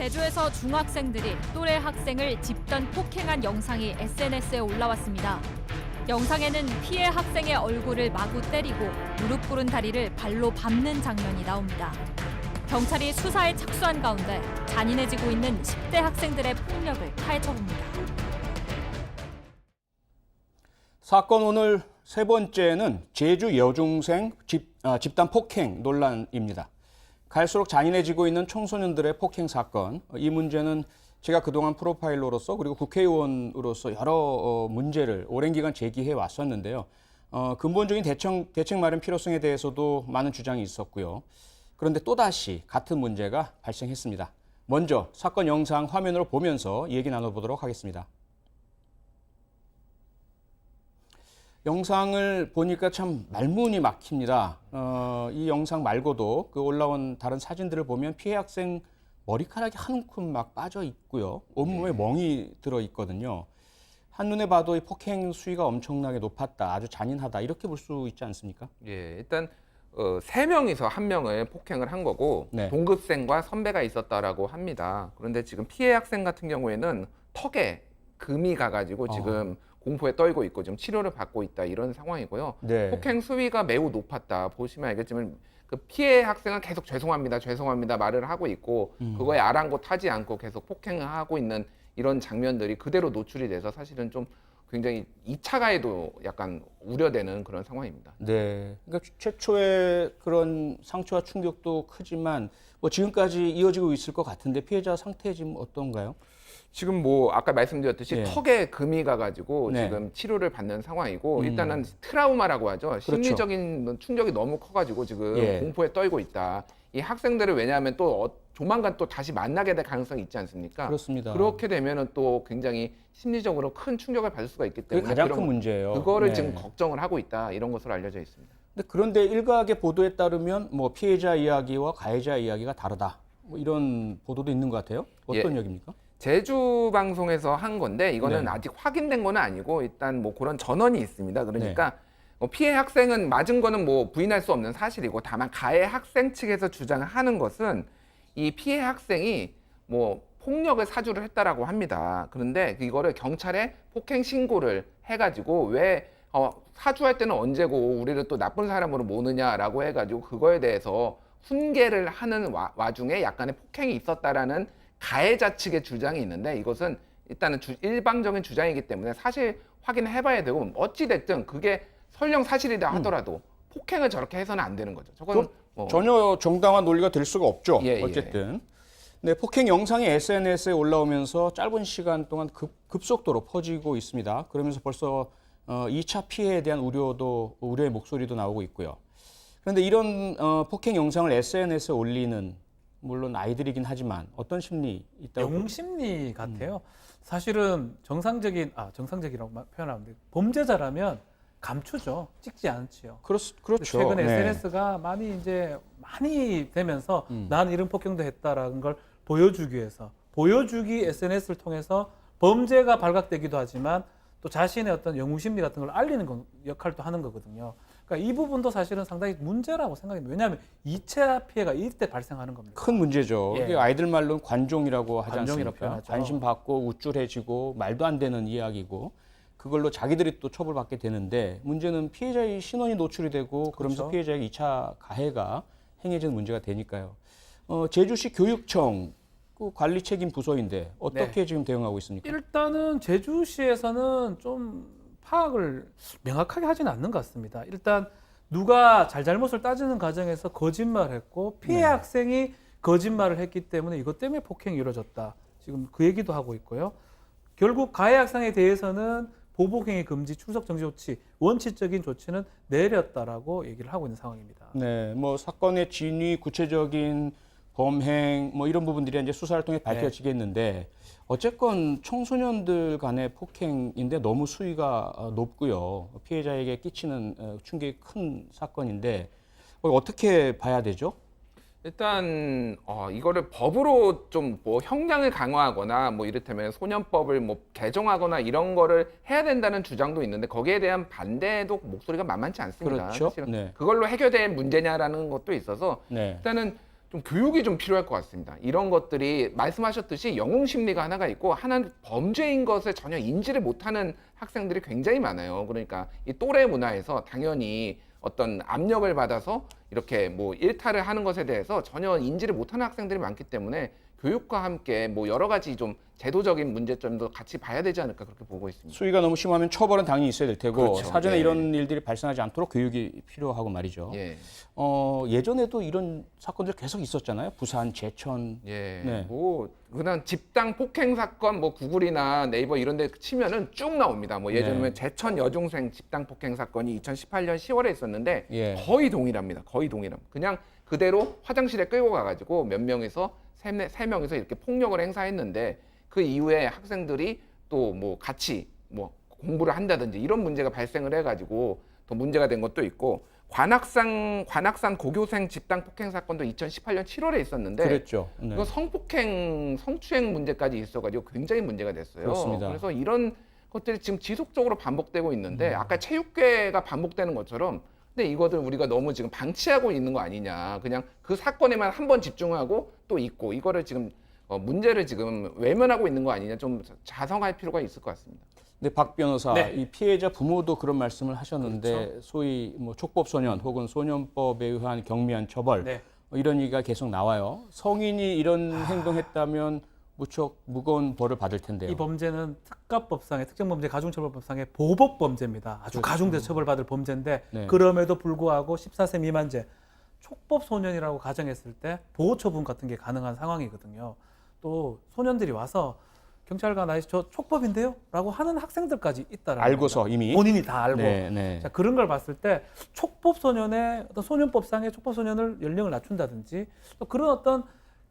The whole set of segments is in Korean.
제주에서 중학생들이 또래 학생을 집단 폭행한 영상이 SNS에 올라왔습니다. 영상에는 피해 학생의 얼굴을 마구 때리고 무릎 꿇은 다리를 발로 밟는 장면이 나옵니다. 경찰이 수사에 착수한 가운데 잔인해지고 있는 10대 학생들의 폭력을 파헤쳐봅니다. 사건 오늘 세 번째는 제주 여중생 집단 폭행 논란입니다. 갈수록 잔인해지고 있는 청소년들의 폭행 사건. 이 문제는 제가 그동안 프로파일러로서 그리고 국회의원으로서 여러 문제를 오랜 기간 제기해 왔었는데요. 근본적인 대책 마련 필요성에 대해서도 많은 주장이 있었고요. 그런데 또다시 같은 문제가 발생했습니다. 먼저 사건 영상 화면으로 보면서 얘기 나눠보도록 하겠습니다. 영상을 보니까 참 말문이 막힙니다. 이 영상 말고도 그 올라온 다른 사진들을 보면 피해 학생 머리카락이 한 움큼 막 빠져 있고요. 온몸에 멍이 들어 있거든요. 한눈에 봐도 이 폭행 수위가 엄청나게 높았다, 아주 잔인하다 이렇게 볼 수 있지 않습니까? 예, 일단 3명이서 1명을 폭행을 한 거고 네. 동급생과 선배가 있었다라고 합니다. 그런데 지금 피해 학생 같은 경우에는 턱에 금이 가가지고 지금 공포에 떨고 있고 지금 치료를 받고 있다 이런 상황이고요. 네. 폭행 수위가 매우 높았다. 보시면 알겠지만 그 피해 학생은 계속 죄송합니다 말을 하고 있고 그거에 아랑곳하지 않고 계속 폭행을 하고 있는 이런 장면들이 그대로 노출이 돼서 사실은 좀 굉장히 2차 가해도 약간 우려되는 그런 상황입니다. 네. 그러니까 최초의 그런 상처와 충격도 크지만 뭐 지금까지 이어지고 있을 것 같은데 피해자 상태 지금 어떤가요? 지금 뭐 아까 말씀드렸듯이 네. 턱에 금이 가가지고 네. 지금 치료를 받는 상황이고 일단은 트라우마라고 하죠. 심리적인 충격이 너무 커가지고 지금 예. 공포에 떨고 있다. 이 학생들을 왜냐하면 또 조만간 또 다시 만나게 될 가능성이 있지 않습니까? 그렇습니다. 그렇게 되면은 또 굉장히 심리적으로 큰 충격을 받을 수가 있기 그게 때문에 가장 그런 큰 문제예요. 그거를 네. 지금 걱정을 하고 있다 이런 것으로 알려져 있습니다. 그런데 일각의 보도에 따르면 뭐 피해자 이야기와 가해자 이야기가 다르다. 뭐 이런 보도도 있는 것 같아요. 어떤 예. 얘기입니까? 제주 방송에서 한 건데 이거는 네. 아직 확인된 건 아니고 일단 뭐 그런 전원이 있습니다. 그러니까 네. 피해 학생은 맞은 거는 뭐 부인할 수 없는 사실이고 다만 가해 학생 측에서 주장하는 것은 이 피해 학생이 뭐 폭력을 사주를 했다라고 합니다. 그런데 이거를 경찰에 폭행 신고를 해가지고 왜 사주할 때는 언제고 우리를 또 나쁜 사람으로 모느냐라고 해가지고 그거에 대해서 훈계를 하는 와중에 약간의 폭행이 있었다라는 가해자 측의 주장이 있는데 이것은 일단은 일방적인 주장이기 때문에 사실 확인해봐야 되고 어찌 됐든 그게 설령 사실이다 하더라도 폭행을 저렇게 해서는 안 되는 거죠. 저건 전혀 정당한 논리가 될 수가 없죠. 예, 예. 어쨌든. 네, 폭행 영상이 SNS에 올라오면서 짧은 시간 동안 급속도로 퍼지고 있습니다. 그러면서 벌써 2차 피해에 대한 우려의 목소리도 나오고 있고요. 그런데 이런 폭행 영상을 SNS에 올리는 물론 아이들이긴 하지만 어떤 심리 있다고? 영웅 심리 같아요. 사실은 정상적이라고 표현하면 돼요. 범죄자라면 감추죠. 찍지 않지요. 그렇죠. 최근에 네. SNS가 많이 되면서 난 이런 폭행도 했다라는 걸 보여주기 위해서 보여주기 SNS를 통해서 범죄가 발각되기도 하지만 또 자신의 어떤 영웅 심리 같은 걸 알리는 역할도 하는 거거든요. 그러니까 이 부분도 사실은 상당히 문제라고 생각합니다. 왜냐하면 2차 피해가 이때 발생하는 겁니다. 큰 문제죠. 예. 이게 아이들 말로는 관종이라고 하지 관종이라고 않습니까? 표현하죠. 관심 받고 우쭐해지고 말도 안 되는 이야기고 그걸로 자기들이 또 처벌받게 되는데 문제는 피해자의 신원이 노출이 되고 그러면서 그렇죠. 피해자의 2차 가해가 행해지는 문제가 되니까요. 제주시 교육청 그 관리 책임 부서인데 어떻게 지금 대응하고 있습니까? 일단은 제주시에서는 좀 파악을 명확하게 하지는 않는 것 같습니다. 일단 누가 잘잘못을 따지는 과정에서 거짓말을 했고 피해 학생이 거짓말을 했기 때문에 이것 때문에 폭행이 이루어졌다. 지금 그 얘기도 하고 있고요. 결국 가해 학생에 대해서는 보복행위 금지, 출석 정지 조치, 원칙적인 조치는 내렸다라고 얘기를 하고 있는 상황입니다. 네, 뭐 사건의 진위, 구체적인 범행 뭐 이런 부분들이 이제 수사를 통해 밝혀지겠는데 어쨌건 청소년들 간의 폭행인데 너무 수위가 높고요. 피해자에게 끼치는 충격이 큰 사건인데 어떻게 봐야 되죠? 일단 이거를 법으로 좀 뭐 형량을 강화하거나 뭐 이를테면 소년법을 뭐 개정하거나 이런 거를 해야 된다는 주장도 있는데 거기에 대한 반대도 목소리가 만만치 않습니다. 그렇죠. 사실은 네. 그걸로 해결될 문제냐라는 것도 있어서 네. 일단은 좀 교육이 좀 필요할 것 같습니다. 이런 것들이 말씀하셨듯이 영웅 심리가 하나가 있고 하나는 범죄인 것을 전혀 인지를 못하는 학생들이 굉장히 많아요. 그러니까 이 또래 문화에서 당연히 어떤 압력을 받아서 이렇게 뭐 일탈을 하는 것에 대해서 전혀 인지를 못하는 학생들이 많기 때문에 교육과 함께 뭐 여러 가지 좀 제도적인 문제점도 같이 봐야 되지 않을까 그렇게 보고 있습니다. 수위가 너무 심하면 처벌은 당연히 있어야 될 테고 그렇죠. 사전에 예. 이런 일들이 발생하지 않도록 교육이 필요하고 말이죠. 예. 예전에도 이런 사건들 계속 있었잖아요. 부산, 제천. 예. 네. 뭐 그냥 집단 폭행 사건 뭐 구글이나 네이버 이런 데 치면은 쭉 나옵니다. 뭐 예를 들면 네. 제천 여중생 집단 폭행 사건이 2018년 10월에 있었는데 예. 거의 동일합니다. 거의 동일합니다. 그냥 그대로 화장실에 끌고 가가지고 몇 명이서 세 명이서 이렇게 폭력을 행사했는데 그 이후에 학생들이 또 뭐 같이 뭐 공부를 한다든지 이런 문제가 발생을 해가지고 더 문제가 된 것도 있고 관악산 고교생 집단 폭행 사건도 2018년 7월에 있었는데 그랬죠. 네. 이거 성추행 문제까지 있어가지고 굉장히 문제가 됐어요. 그렇습니다. 그래서 이런 것들이 지금 지속적으로 반복되고 있는데 아까 체육계가 반복되는 것처럼 근데 이거를 우리가 너무 지금 방치하고 있는 거 아니냐. 그냥 그 사건에만 한 번 집중하고 또 있고 이거를 지금 문제를 지금 외면하고 있는 거 아니냐. 좀 자성할 필요가 있을 것 같습니다. 근데 박 변호사, 네. 이 피해자 부모도 그런 말씀을 하셨는데 그렇죠. 소위 뭐 촉법소년 혹은 소년법에 의한 경미한 처벌 네. 이런 얘기가 계속 나와요. 성인이 이런 행동했다면 무척 무거운 벌을 받을 텐데요. 이 범죄는 특가법상의 특정범죄 가중처벌법상의 보복 범죄입니다. 아주 가중돼서 처벌받을 범죄인데 네. 그럼에도 불구하고 14세 미만죄 촉법 소년이라고 가정했을 때 보호 처분 같은 게 가능한 상황이거든요. 또 소년들이 와서 경찰관 아저씨 저 촉법인데요? 라고 하는 학생들까지 있다라는 알고서 겁니다. 이미 본인이 다 알고. 네, 네. 자, 그런 걸 봤을 때 촉법 소년의 어떤 소년법상의 촉법 소년을 연령을 낮춘다든지 또 그런 어떤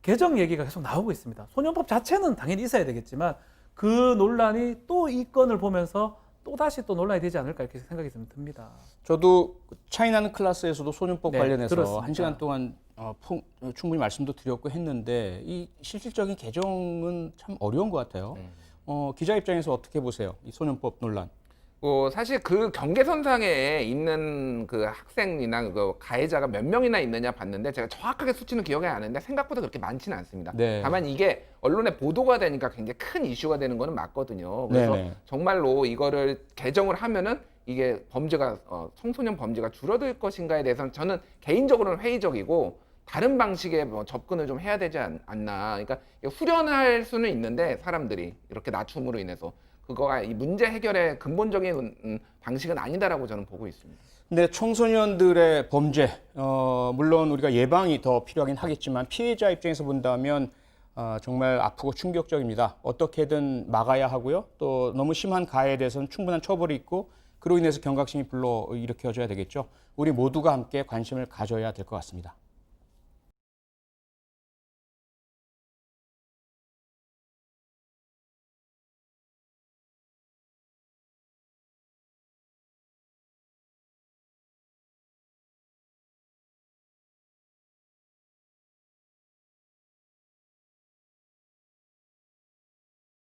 개정 얘기가 계속 나오고 있습니다. 소년법 자체는 당연히 있어야 되겠지만 그 논란이 또 이 건을 보면서 또 다시 또 논란이 되지 않을까 이렇게 생각이 좀 듭니다. 저도 차이나는 클래스에서도 소년법 네, 관련해서 들었습니다. 1시간 동안 충분히 말씀도 드렸고 했는데 이 실질적인 개정은 참 어려운 것 같아요. 기자 입장에서 어떻게 보세요? 이 소년법 논란. 사실 그 경계선상에 있는 그 학생이나 그 가해자가 몇 명이나 있느냐 봤는데 제가 정확하게 수치는 기억이 안 나는데 생각보다 그렇게 많지는 않습니다. 네. 다만 이게 언론에 보도가 되니까 굉장히 큰 이슈가 되는 거는 맞거든요. 그래서 네네. 정말로 이거를 개정을 하면은 이게 범죄가 청소년 범죄가 줄어들 것인가에 대해서는 저는 개인적으로는 회의적이고 다른 방식의 뭐 접근을 좀 해야 되지 않나. 그러니까 후련할 수는 있는데 사람들이 이렇게 낮춤으로 인해서 그거가 이 문제 해결의 근본적인 방식은 아니다라고 저는 보고 있습니다. 근데 청소년들의 범죄, 물론 우리가 예방이 더 필요하긴 하겠지만 피해자 입장에서 본다면 정말 아프고 충격적입니다. 어떻게든 막아야 하고요. 또 너무 심한 가해에 대해서는 충분한 처벌이 있고 그로 인해서 경각심이 불러 일으켜져야 되겠죠. 우리 모두가 함께 관심을 가져야 될 것 같습니다.